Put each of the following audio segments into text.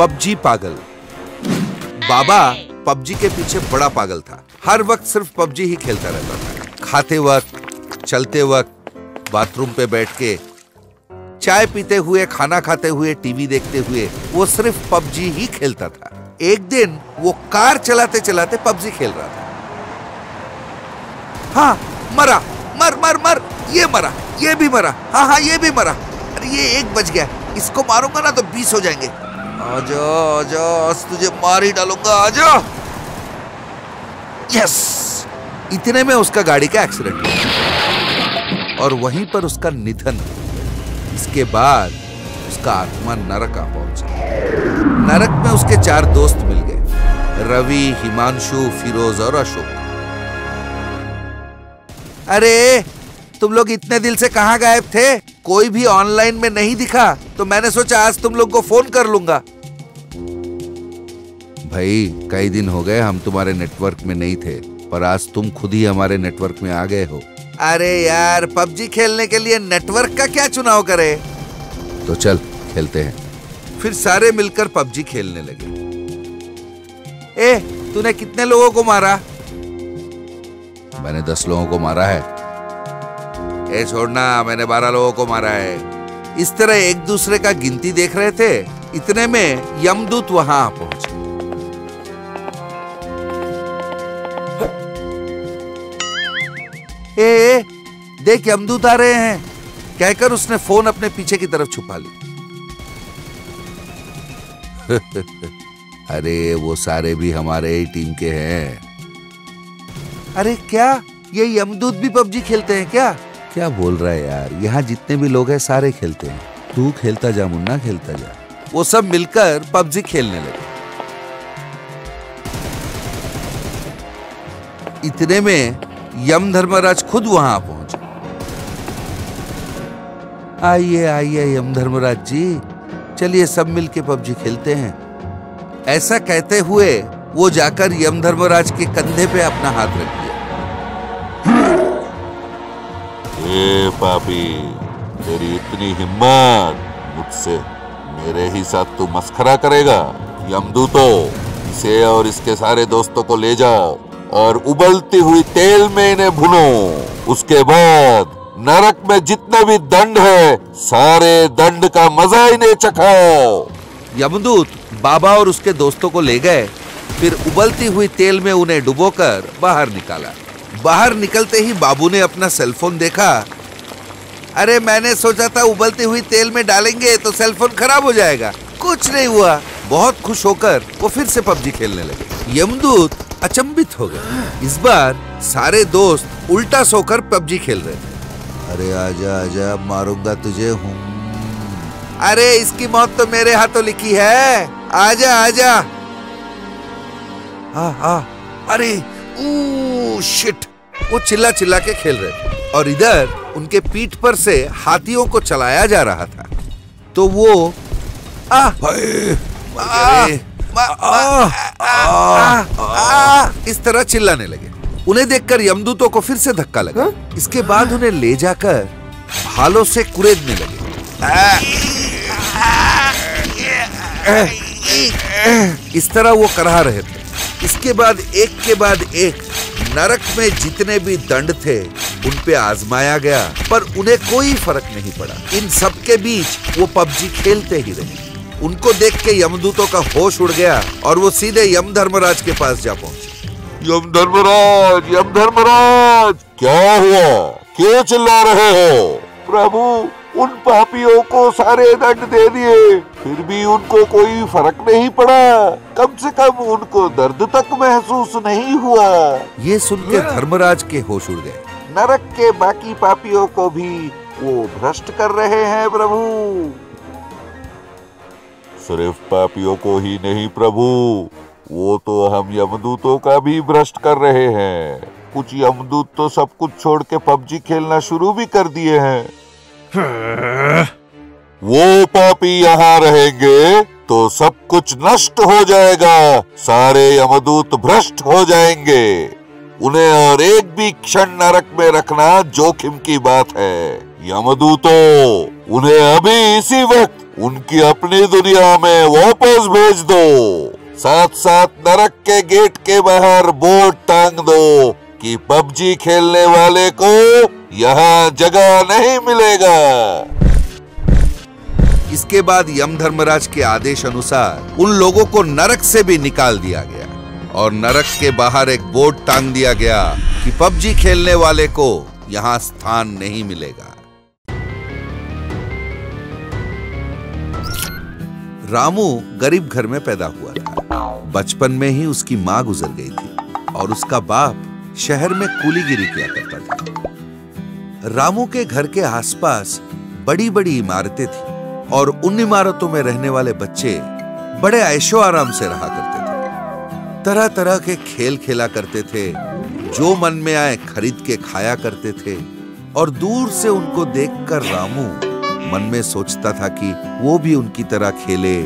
PUBG पागल। बाबा PUBG के पीछे बड़ा पागल था। हर वक्त सिर्फ पबजी ही खेलता रहता था। खाते वक्त, चलते वक्त, बाथरूम पे बैठ के, चाय पीते हुए, खाना खाते हुए, टीवी देखते हुए वो सिर्फ पबजी ही खेलता था। एक दिन वो कार चलाते चलाते पबजी खेल रहा था। हाँ, मरा, मर मर मर, ये मरा, ये भी मरा, हाँ हाँ ये भी मरा। अरे ये 1 बज गया, इसको मारूंगा ना तो 20 हो जाएंगे। आजा आजा, आज तुझे मार ही डालूंगा, आजा। यस, इतने में उसका गाड़ी का एक्सीडेंट हुआ और वहीं पर उसका निधन। इसके बाद उसका आत्मा नरक आ पहुंचा। नरक में उसके 4 दोस्त मिल गए, रवि, हिमांशु, फिरोज और अशोक। अरे तुम लोग इतने दिल से कहां गायब थे? कोई भी ऑनलाइन में नहीं दिखा तो मैंने सोचा आज तुम लोग को फोन कर लूंगा। भाई कई दिन हो गए हम तुम्हारे नेटवर्क में नहीं थे, पर आज तुम खुद ही हमारे नेटवर्क में आ गए हो। अरे यार, पबजी खेलने के लिए नेटवर्क का क्या चुनाव करे? तो चल खेलते हैं। फिर सारे मिलकर पबजी खेलने लगे। ए, तूने कितने लोगों को मारा? मैंने 10 लोगों को मारा है। ए छोड़ना, मैंने 12 लोगों को मारा है। इस तरह एक दूसरे का गिनती देख रहे थे। इतने में यमदूत वहां पहुंचे। ए, देख यमदूत आ रहे हैं, कहकर उसने फोन अपने पीछे की तरफ छुपा ली। अरे वो सारे भी हमारे ही टीम के हैं। अरे क्या, ये यमदूत भी पबजी खेलते हैं क्या? क्या बोल रहा है यार, यहाँ जितने भी लोग हैं सारे खेलते हैं। तू खेलता जा मुन्ना, खेलता जा। वो सब मिलकर पबजी खेलने लगे। इतने में यम धर्मराज खुद वहां पहुंचे। आइए आइए यम धर्मराज जी, चलिए सब मिलके पबजी खेलते हैं। ऐसा कहते हुए वो जाकर यम धर्मराज के कंधे पे अपना हाथ रख दिया। ए पापी, तेरी इतनी हिम्मत, मुझसे मेरे ही साथ तू मस्खरा करेगा? यमदूतो, इसे और इसके सारे दोस्तों को ले जाओ और उबलती हुई तेल में इन्हें भुनो। उसके बाद नरक में जितने भी दंड है, सारे दंड का मजा इन्हें चखाओ। यमदूत बाबा और उसके दोस्तों को ले गए। फिर उबलती हुई तेल में उन्हें डुबोकर बाहर निकाला। बाहर निकलते ही बाबू ने अपना सेलफोन देखा। अरे मैंने सोचा था उबलती हुई तेल में डालेंगे तो सेलफोन खराब हो जाएगा, कुछ नहीं हुआ। बहुत खुश होकर वो फिर से पबजी खेलने लगे। यमदूत अचंभित हो गए। इस बार सारे दोस्त उल्टा सोकर पबजी खेल रहे थे। अरे आजा आजा, मारूंगा तुझे हूँ। अरे इसकी मौत तो मेरे हाथों लिखी है, आजा आजा। अरे शिट, वो चिल्ला चिल्ला के खेल रहे थे और इधर उनके पीठ पर से हाथियों को चलाया जा रहा था। तो वो इस तरह चिल्लाने लगे। उन्हें देखकर यमदूतों को फिर से धक्का लगा। इसके बाद उन्हें ले जाकर भालों से कुरेदने लगे। इस तरह वो करहा रहे थे। इसके बाद एक के बाद एक नरक में जितने भी दंड थे उन पे आजमाया गया, पर उन्हें कोई फर्क नहीं पड़ा। इन सब के बीच वो पबजी खेलते ही रहे। उनको देख के यमदूतों का होश उड़ गया और वो सीधे यम धर्मराज के पास जा पहुंचे। यम धर्मराज, क्या हुआ? क्यों चिल्ला रहे हो? प्रभु, उन पापियों को सारे दंड दे दिए, फिर भी उनको कोई फर्क नहीं पड़ा। कम से कम उनको दर्द तक महसूस नहीं हुआ। ये सुन के धर्मराज के होश उड़ गए। नरक के बाकी पापियों को भी वो भ्रष्ट कर रहे हैं प्रभु। सिर्फ पापियों को ही नहीं प्रभु, वो तो हम यमदूतों का भी भ्रष्ट कर रहे हैं। कुछ यमदूत तो सब कुछ छोड़ के पबजी खेलना शुरू भी कर दिए हैं। वो पापी यहाँ रहेंगे तो सब कुछ नष्ट हो जाएगा, सारे यमदूत भ्रष्ट हो जाएंगे। उन्हें और एक भी क्षण नरक में रखना जोखिम की बात है। यमदूतों, उन्हें अभी इसी वक्त उनकी अपनी दुनिया में वापस भेज दो। साथ साथ नरक के गेट के बाहर बोर्ड टांग दो कि पबजी खेलने वाले को यहाँ जगह नहीं मिलेगा। इसके बाद यम धर्मराज के आदेश अनुसार उन लोगों को नरक से भी निकाल दिया गया और नरक के बाहर एक बोर्ड टांग दिया गया कि पबजी खेलने वाले को यहाँ स्थान नहीं मिलेगा। रामू गरीब घर में पैदा हुआ था। बचपन में ही उसकी माँ गुजर गई थी और उसका बाप शहर में कूलीगिरी किया करता था। रामू के घर के आसपास बड़ी बड़ी इमारतें थी और उन इमारतों में रहने वाले बच्चे बड़े ऐशो आराम से रहा करते थे। तरह तरह के खेल खेला करते थे, जो मन में आए खरीद के खाया करते थे और दूर से उनको देखकर रामू मन में सोचता था कि वो भी उनकी तरह खेले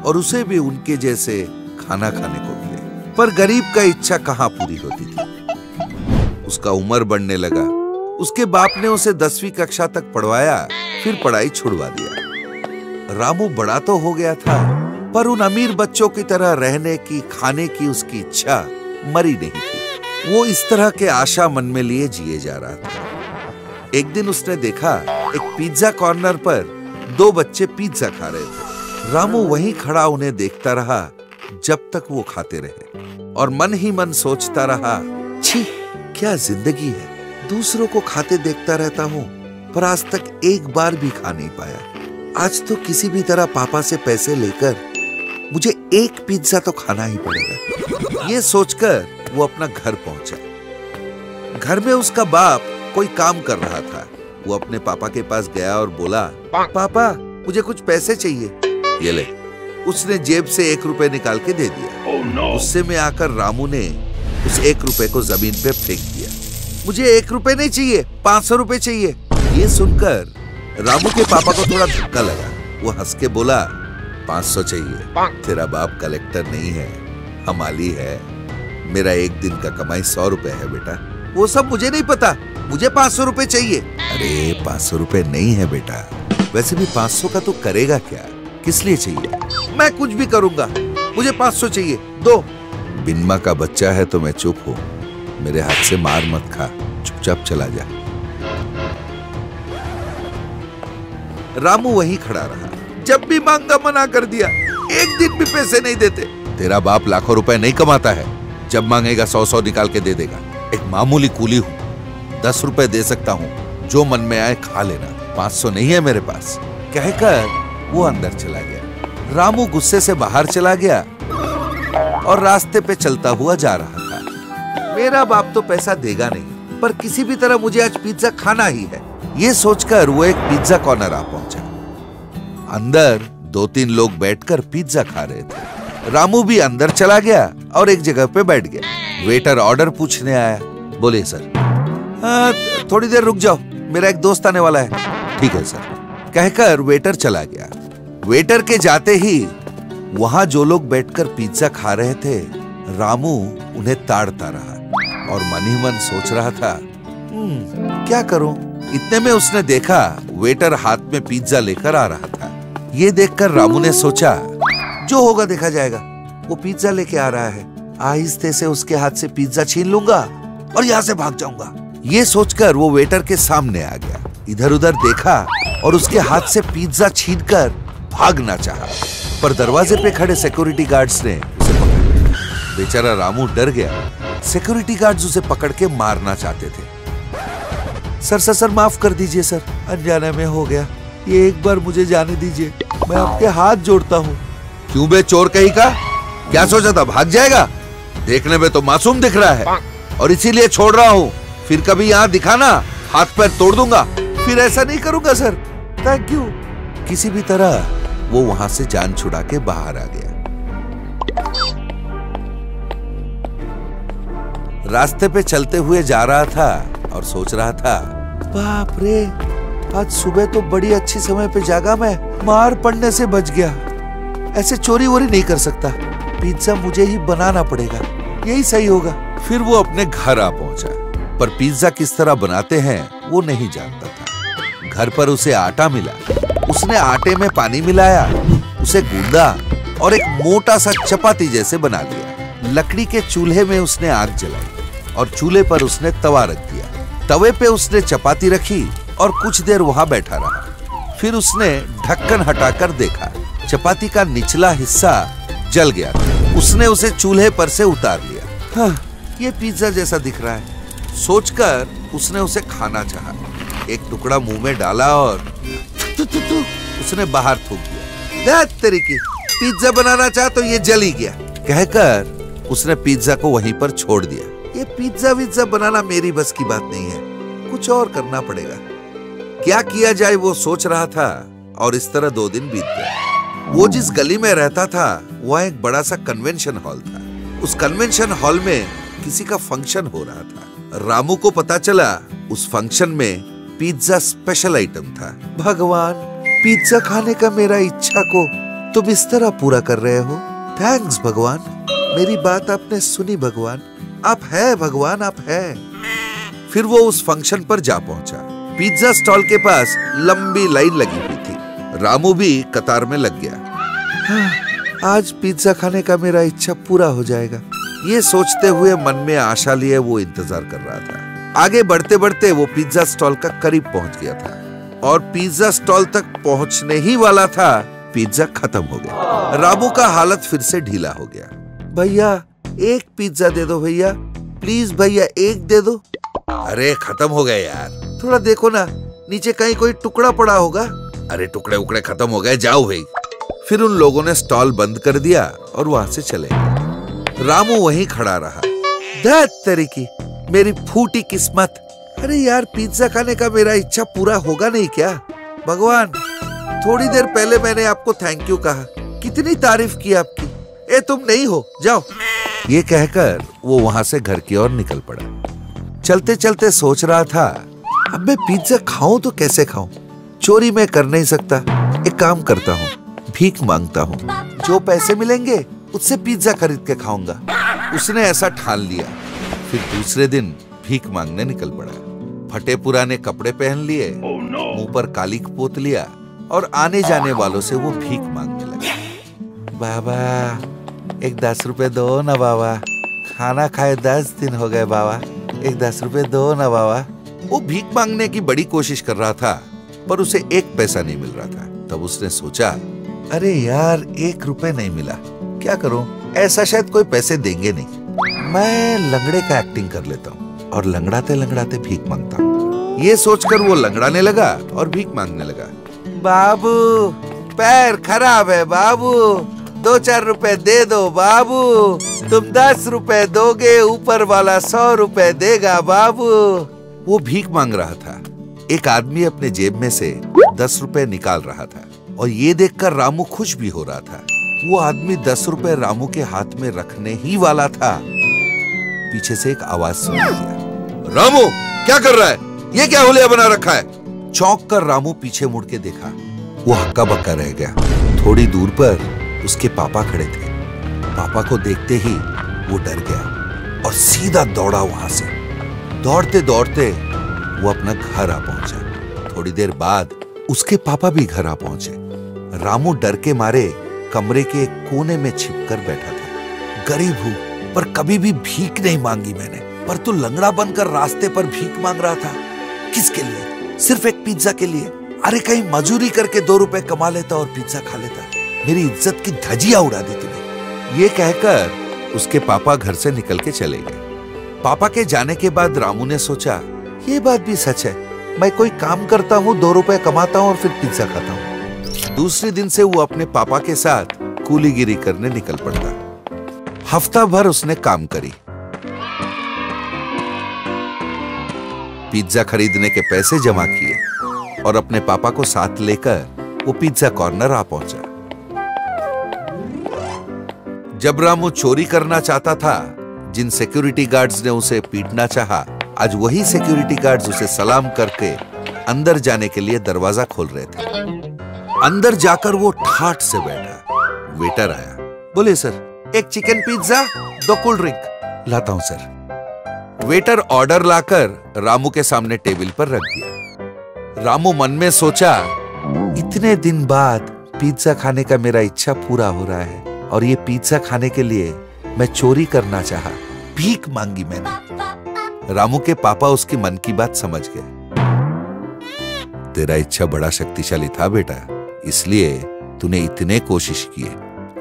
और उसे भी उनके जैसे खाना खाने को मिले। पर गरीब का इच्छा कहाँ पूरी होती थी। उसका उम्र बढ़ने लगा। उसके बाप ने उसे 10वीं कक्षा तक पढ़वाया, फिर पढ़ाई छुड़वा दिया। रामू बड़ा तो हो गया था, पर उन अमीर बच्चों की तरह रहने की, खाने की उसकी इच्छा मरी नहीं थी। वो इस तरह के आशा मन में लिए जिए जा रहा था। एक दिन उसने देखा एक पिज्जा कॉर्नर पर 2 बच्चे पिज्जा खा रहे थे। रामू वहीं खड़ा उन्हें देखता रहा जब तक वो खाते रहे और मन ही मन सोचता रहा, छी क्या जिंदगी है, दूसरों को खाते देखता रहता हूँ पर आज तक एक बार भी खा नहीं पाया। आज तो किसी भी तरह पापा से पैसे लेकर मुझे एक पिज्जा तो खाना ही पड़ेगा। ये सोचकर वो अपना घर पहुंचा। घर में उसका बाप कोई काम कर रहा था। वो अपने पापा के पास गया और बोला, पापा मुझे कुछ पैसे चाहिए। ये ले। उसने जेब से 1 रुपए निकाल के दे दिया। गुस्से में आकर रामू ने उस 1 रुपए को जमीन पे फेंक दिया। मुझे 1 रुपए नहीं चाहिए, 500 रुपए चाहिए। ये सुनकर रामू के पापा को थोड़ा धक्का लगा। वो हंस के बोला, 500 चाहिए? तेरा बाप कलेक्टर नहीं है, हमाली है। मेरा एक दिन का कमाई 100 रुपए है बेटा। वो सब मुझे नहीं पता, मुझे 500 रुपए चाहिए। अरे 500 रुपए नहीं है बेटा। वैसे भी 500 का तो करेगा क्या, किस लिए चाहिए? मैं कुछ भी करूंगा, मुझे 500 चाहिए, दो। बिन माँ का बच्चा है तो मैं चुप हूँ, मेरे हाथ से मार मत खा, चुपचाप चला जा। रामू वहीं खड़ा रहा। जब भी मांगा मना कर दिया, एक दिन भी पैसे नहीं देते। तेरा बाप लाखों रुपए नहीं कमाता है, जब मांगेगा 100 निकाल के दे देगा। एक मामूली कूली हूँ, 10 रुपए दे सकता हूँ, जो मन में आए खा लेना, 500 नहीं है मेरे पास। कहकर वो अंदर चला गया। रामू गुस्से से बाहर चला गया और रास्ते पे चलता हुआ जा रहा था। मेरा बाप तो पैसा देगा नहीं, पर किसी भी तरह मुझे आज पिज्जा खाना ही है। ये सोचकर वो एक पिज्जा कॉर्नर आ पहुंचा। अंदर 2-3 लोग बैठकर पिज्जा खा रहे थे। रामू भी अंदर चला गया और एक जगह पे बैठ गया। वेटर ऑर्डर पूछने आया। बोले सर, थोड़ी देर रुक जाओ, मेरा एक दोस्त आने वाला है। ठीक है सर, कहकर वेटर चला गया। वेटर के जाते ही वहां जो लोग बैठकर पिज्जा खा रहे थे, रामू उन्हें ताड़ता रहा और मन ही मन सोच रहा था, क्या करूं? इतने में उसने देखा वेटर हाथ में पिज्जा लेकर आ रहा था। ये देखकर रामू ने सोचा, जो होगा देखा जाएगा। वो पिज्जा लेके आ रहा है, आहिस्ते से उसके हाथ से पिज्जा छीन लूंगा और यहाँ से भाग जाऊंगा। ये सोचकर वो वेटर के सामने आ गया। इधर उधर देखा और उसके हाथ से पिज्जा छीनकर भागना चाहा, पर दरवाजे पे खड़े सिक्योरिटी गार्ड्स ने उसे पकड़ लिया। बेचारा रामू डर गया। सिक्योरिटी गार्ड्स उसे पकड़ के मारना चाहते थे। सर माफ कर दीजिए सर, अनजाने में हो गया, ये एक बार मुझे जाने दीजिए, मैं आपके हाथ जोड़ता हूँ। क्यों बे चोर कहीं का, क्या सोचा था भाग जाएगा? देखने में तो मासूम दिख रहा है और इसीलिए छोड़ रहा हूँ। फिर कभी यहाँ दिखाना, हाथ पैर तोड़ दूंगा। फिर ऐसा नहीं करूंगा सर, थैंक यू। किसी भी तरह वो वहां से जान छुड़ा के बाहर आ गया। रास्ते पे चलते हुए जा रहा था और सोच रहा था, बाप रे, आज सुबह तो बड़ी अच्छी समय पे जागा मैं, मार पड़ने से बच गया। ऐसे चोरी वोरी नहीं कर सकता, पिज्जा मुझे ही बनाना पड़ेगा, यही सही होगा। फिर वो अपने घर आ पहुंचा, पर पिज्जा किस तरह बनाते हैं वो नहीं जानता था। घर पर उसे आटा मिला, उसने आटे में पानी मिलाया, उसे गूंदा और एक मोटा सा चपाती जैसे बना लिया। लकड़ी के चूल्हे में उसने आग जलाई और चूल्हे पर उसने तवा रख दिया। तवे पे उसने चपाती रखी और कुछ देर वहां बैठा रहा। फिर उसने ढक्कन हटाकर देखा, चपाती का निचला हिस्सा जल गया था। उसने उसे चूल्हे पर से उतार लिया। हाँ, ये पिज्जा जैसा दिख रहा है सोचकर उसने उसे खाना चाहा। एक टुकड़ा मुंह में डाला और उसने बाहर थूक दिया। तेरी की पिज्जा बनाना चाहा तो ये जल ही गया, कहकर उसने पिज्जा को वहीं पर छोड़ दिया। ये पिज्जा विज्जा बनाना मेरी बस की बात नहीं है, कुछ और करना पड़ेगा। क्या किया जाए वो सोच रहा था और इस तरह 2 दिन बीत गए। वो जिस गली में रहता था वह एक बड़ा सा कन्वेंशन हॉल था। उस कन्वेंशन हॉल में किसी का फंक्शन हो रहा था। रामू को पता चला उस फंक्शन में पिज्जा स्पेशल आइटम था। भगवान, पिज्जा खाने का मेरा इच्छा को तुम इस तरह पूरा कर रहे हो। थैंक्स भगवान, मेरी बात आपने सुनी भगवान। आप है भगवान, आप है। फिर वो उस फंक्शन पर जा पहुंचा। पिज्जा स्टॉल के पास लंबी लाइन लगी हुई थी। रामू भी कतार में लग गया। हाँ, आज पिज्जा खाने का मेरा इच्छा पूरा हो जाएगा, ये सोचते हुए मन में आशा लिए वो इंतजार कर रहा था। आगे बढ़ते बढ़ते वो पिज्जा स्टॉल का करीब पहुंच गया था और पिज्जा स्टॉल तक पहुंचने ही वाला था, पिज्जा खत्म हो गया। रामू का हालत फिर से ढीला हो गया। भैया एक पिज्जा दे दो भैया, प्लीज भैया एक दे दो। अरे खत्म हो गए यार, थोड़ा देखो ना नीचे कहीं कोई टुकड़ा पड़ा होगा। अरे टुकड़े उकड़े खत्म हो गए, जाओ भाई। फिर उन लोगों ने स्टॉल बंद कर दिया और वहां से चले गए। रामू वहीं खड़ा रहा। धत तेरी की मेरी फूटी किस्मत। अरे यार, पिज्जा खाने का मेरा इच्छा पूरा होगा नहीं क्या? भगवान, थोड़ी देर पहले मैंने आपको थैंक यू कहा, कितनी तारीफ की आपकी। ए तुम नहीं हो, जाओ। ये कहकर वो वहां से घर की ओर निकल पड़ा। चलते चलते सोच रहा था, अब मैं पिज्जा खाऊं तो कैसे खाऊं? चोरी मैं कर नहीं सकता। एक काम करता हूँ, भीख मांगता हूँ, जो पैसे मिलेंगे उससे पिज्जा खरीद के खाऊंगा। उसने ऐसा ठान लिया। फिर दूसरे दिन भीख मांगने निकल पड़ा। फटे पुराने कपड़े पहन लिए, मुंह पर कालिक पोत लिया और आने जाने वालों से वो भीख मांगने लगा। बाबा एक 10 रुपए दो ना बाबा, खाना खाए 10 दिन हो गए बाबा, एक 10 रुपए दो ना बाबा। वो भीख मांगने की बड़ी कोशिश कर रहा था पर उसे 1 पैसा नहीं मिल रहा था। तब उसने सोचा, अरे यार 1 रुपए नहीं मिला, क्या करूं? ऐसा शायद कोई पैसे देंगे नहीं। मैं लंगड़े का एक्टिंग कर लेता हूँ और लंगड़ाते लंगड़ाते भीख मांगता हूँ। ये सोचकर वो लंगड़ाने लगा और भीख मांगने लगा। बाबू पैर खराब है बाबू, 2-4 रुपए दे दो बाबू। तुम 10 रुपए दोगे, ऊपर वाला 100 रुपए देगा बाबू। वो भीख मांग रहा था। एक आदमी अपने जेब में से 10 रुपए निकाल रहा था और ये देखकर रामू खुश भी हो रहा था। वो आदमी 10 रुपए रामू के हाथ में रखने ही वाला था, पीछे से एक आवाज सुनाई दिया। रामू क्या कर रहा है? ये क्या हुलिया बना रखा है? चौंक कर रामू पीछे मुड़ के देखा। वो हक्का बक्का रह गया। थोड़ी दूर पर उसके पापा खड़े थे। पापा को देखते ही वो डर गया और सीधा दौड़ा वहां से। दौड़ते दौड़ते वो अपना घर आ पहुंचा। थोड़ी देर बाद उसके पापा भी घर आ पहुंचे। रामू डर के मारे कमरे के एक कोने में छिपकर बैठा था। गरीब हूं पर कभी भी भीख नहीं मांगी मैंने, पर तू लंगड़ा बनकर रास्ते पर भीख मांग रहा था। किसके लिए? सिर्फ एक पिज्जा के लिए। अरे कहीं मजूरी करके 2 रुपए कमा लेता और पिज्जा खा लेता। मेरी इज्जत की धजियां उड़ा दी तूने। ये कहकर उसके पापा घर से निकल के चले गए। पापा के जाने के बाद रामू ने सोचा, ये बात भी सच है, मैं कोई काम करता हूँ, 2 रुपए कमाता हूँ और फिर पिज्जा खाता हूँ। दूसरे दिन से वो अपने पापा के साथ कूलीगिरी करने निकल पड़ता। हफ्ता भर उसने काम करी। पिज्जा खरीदने के पैसे जमा किए और अपने पापा को साथ लेकर वो पिज्जा कॉर्नर आ पहुंचा। जब रामू चोरी करना चाहता था, जिन सिक्योरिटी गार्ड्स ने उसे पीटना चाहा, आज वही सिक्योरिटी गार्ड्स उसे सलाम करके अंदर जाने के लिए दरवाजा खोल रहे थे। अंदर जाकर वो ठाठ से बैठा। वेटर आया। बोले सर, एक चिकन पिज्जा, 2 कोल्ड ड्रिंक। लाता हूं सर। वेटर ऑर्डर लाकर रामू के सामने टेबल पर रख दिया। रामू मन में सोचा, इतने दिन बाद पिज्जा खाने का मेरा इच्छा पूरा हो रहा है, और ये पिज्जा खाने के लिए मैं चोरी करना चाहा, भीख मांगी मैंने। रामू के पापा उसकी मन की बात समझ गए। तेरा इच्छा बड़ा शक्तिशाली था बेटा, इसलिए तूने इतने कोशिश किए,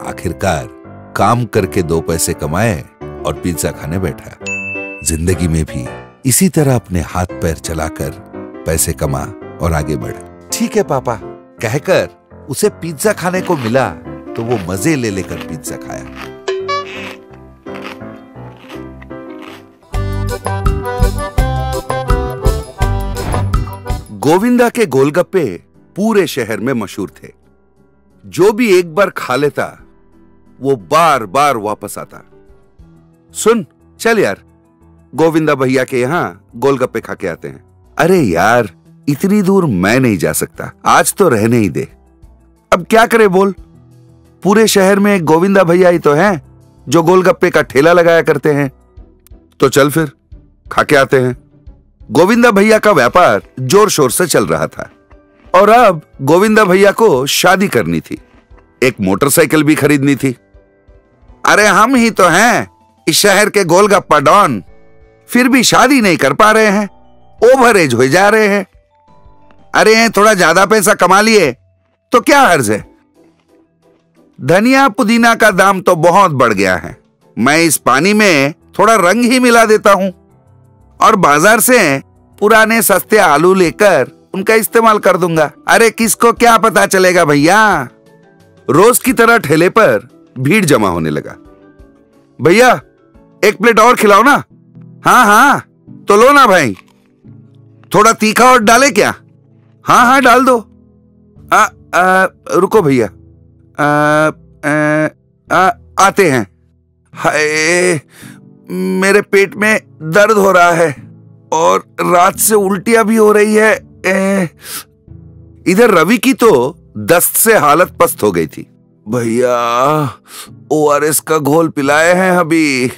आखिरकार काम करके 2 पैसे कमाए और पिज्जा खाने बैठा। जिंदगी में भी इसी तरह अपने हाथ पैर चलाकर पैसे कमा और आगे बढ़। ठीक है पापा, कहकर उसे पिज्जा खाने को मिला तो वो मजे ले लेकर पिज्जा खाया। गोविंदा के गोलगप्पे पूरे शहर में मशहूर थे। जो भी एक बार खा लेता वो बार बार वापस आता। सुन, चल यार, गोविंदा भैया के यहां गोलगप्पे खा के आते हैं। अरे यार, इतनी दूर मैं नहीं जा सकता, आज तो रहने ही दे। अब क्या करे बोल, पूरे शहर में एक गोविंदा भैया ही तो हैं जो गोलगप्पे का ठेला लगाया करते हैं। तो चल फिर खा के आते हैं। गोविंदा भैया का व्यापार जोर शोर से चल रहा था, और अब गोविंदा भैया को शादी करनी थी, एक मोटरसाइकिल भी खरीदनी थी। अरे हम ही तो हैं इस शहर के गोलगप्पा डॉन, फिर भी शादी नहीं कर पा रहे हैं, ओवर एज हो जा रहे हैं। अरे थोड़ा ज्यादा पैसा कमा लिए तो क्या हर्ज है। धनिया पुदीना का दाम तो बहुत बढ़ गया है, मैं इस पानी में थोड़ा रंग ही मिला देता हूं और बाजार से पुराने सस्ते आलू लेकर उनका इस्तेमाल कर दूंगा। अरे किसको क्या पता चलेगा भैया। रोज की तरह ठेले पर भीड़ जमा होने लगा। भैया 1 प्लेट और खिलाओ ना। हाँ हाँ तो लो ना भाई, थोड़ा तीखा और डाले क्या। हाँ हाँ डाल दो। रुको भैया, आते हैं। हाय, मेरे पेट में दर्द हो रहा है और रात से उल्टियां भी हो रही है। इधर रवि की तो दस्त से हालत पस्त हो गई थी। भैया ORS का घोल पिलाए हैं अभी।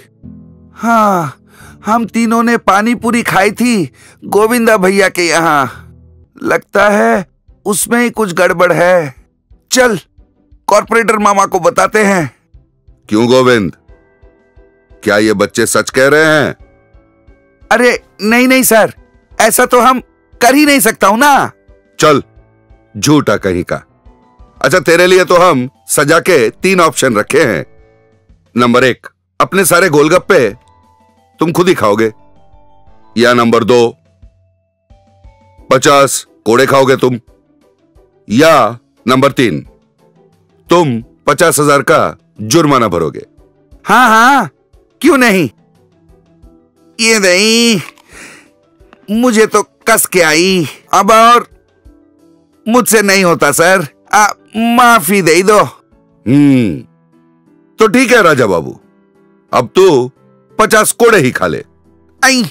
हाँ, हम तीनों ने पानी पूरी खाई थी गोविंदा भैया के यहाँ, लगता है उसमें ही कुछ गड़बड़ है। चल कॉर्पोरेटर मामा को बताते हैं। क्यों गोविंद, क्या ये बच्चे सच कह रहे हैं? अरे नहीं नहीं सर, ऐसा तो हम कर ही नहीं सकता हूं ना। चल झूठा कहीं का। अच्छा, तेरे लिए तो हम सजा के 3 ऑप्शन रखे हैं। नंबर 1, अपने सारे गोलगप्पे तुम खुद ही खाओगे, या नंबर 2, 50 कोड़े खाओगे तुम, या नंबर 3, तुम 50,000 का जुर्माना भरोगे। हाँ हाँ क्यों नहीं, ये नहीं, मुझे तो कस के आई, अब और मुझसे नहीं होता सर, माफी दे दो। तो ठीक है राजा बाबू, अब तू 50 कोड़े ही खा ले। आई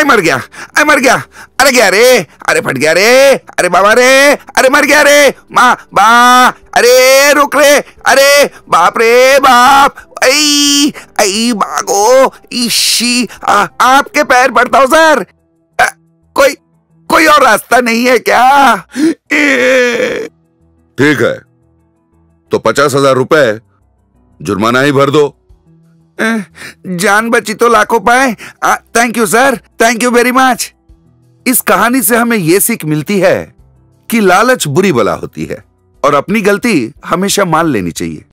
मर गया, मर गया, अरे गया रे, अरे फट गया रे, अरे बाबा रे, अरे मर गया रे, माँ बा, अरे रुक रे, अरे बाप रे बाप, आई आई भागो, इशी आपके पैर पड़ता हूं सर, कोई और रास्ता नहीं है क्या? ठीक है, तो 50,000 रुपए जुर्माना ही भर दो। जान बची तो लाखों पाए। Thank you sir, thank you very much. इस कहानी से हमें यह सीख मिलती है कि लालच बुरी बला होती है और अपनी गलती हमेशा मान लेनी चाहिए।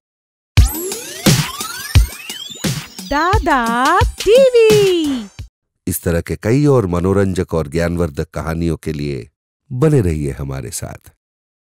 दादा टीवी इस तरह के कई और मनोरंजक और ज्ञानवर्धक कहानियों के लिए बने रहिए हमारे साथ।